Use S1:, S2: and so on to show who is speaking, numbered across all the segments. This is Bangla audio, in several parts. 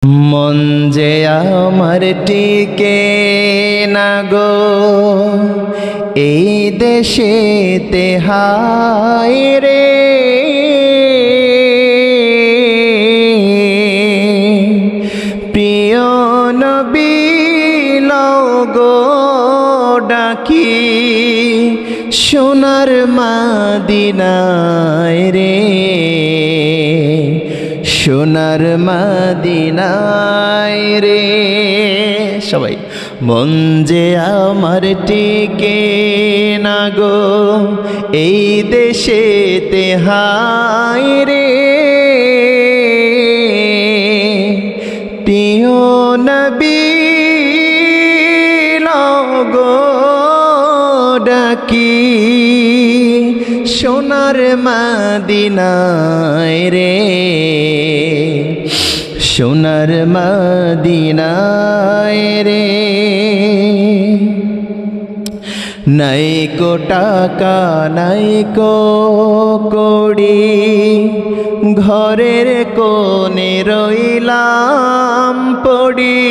S1: মন যে আমার টিকে না গো এই দেশেতে হায় রে, প্রিয় নবী লও গো ডাকি সোনার মদিনায় রে, সোনার মদিনায় রে। সবাই মন যে আমার টিকে না গো এই দেশেতে হায় রে, প্রিয় নবী লও গো ডাকি সোনার মদিনায় রে, সোনার মদিনায় রে। নাই কো টাকা নাই কো কড়ি ঘরের কোণে রইলাম পড়ি,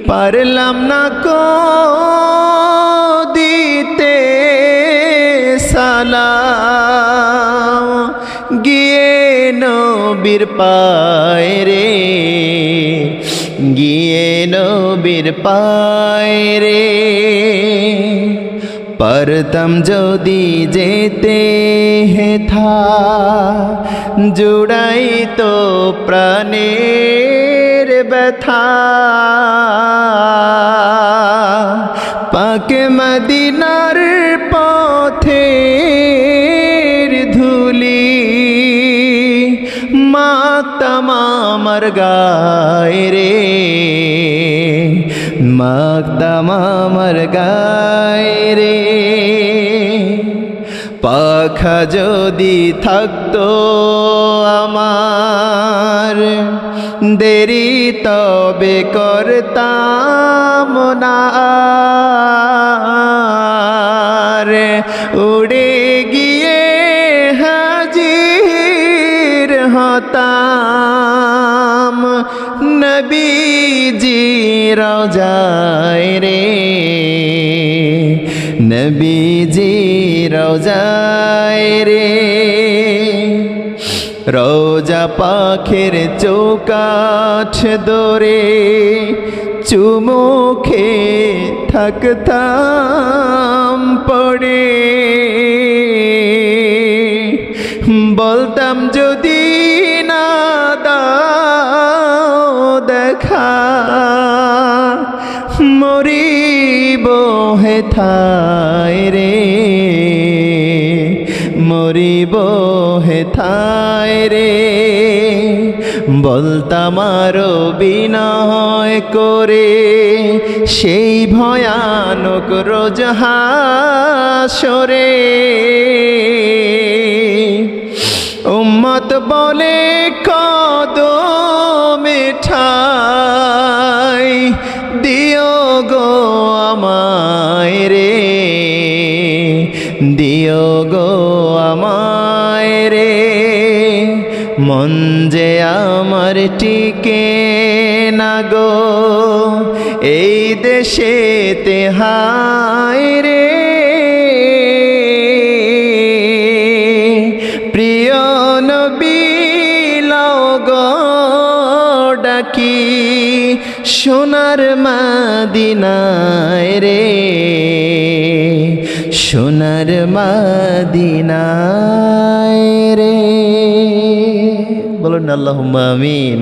S1: পারলাম না কো দিতে সালাম, গিয়ে নবীর পায় রে, গিয়ে নবীর পায় রে। পারতাম যদি যেতে হেথা জুড়াই তো প্রাণের ব্যথা, পাকে মদিনার পথের ধুলি মাখতাম আমার গায়ে রে, মাখতাম আমার গায়ে রে। পাখা যদি থাকতো আমার দেরি তবে করতাম না, উড়ে গিয়ে হাজির হতাম নবীজি রওজায় রে, নবীজি রওজায় রে। রোজা পাখের চৌকাঠ দরে চুমুখে থাকতাম পড়ে, বলতাম যদি না দাও দেখা মরিব হেথায় রে, মরিব হেথায় রে। বলতাম আরো বিনয় করে সেই ভয়ানক রোজ হাসরে, উম্মত বলে কদমে ঠাই দিও গো আমায় রে, দিও গো আমায় রে। মন যে আমার টিকে না গো এই দেশেতে হায় রে, প্রিয় নবী লও গো ডাকি সোনার মদিনায় রে, সোনার মদিনায় রে। বলুন আল্লাহুম্মা আমিন।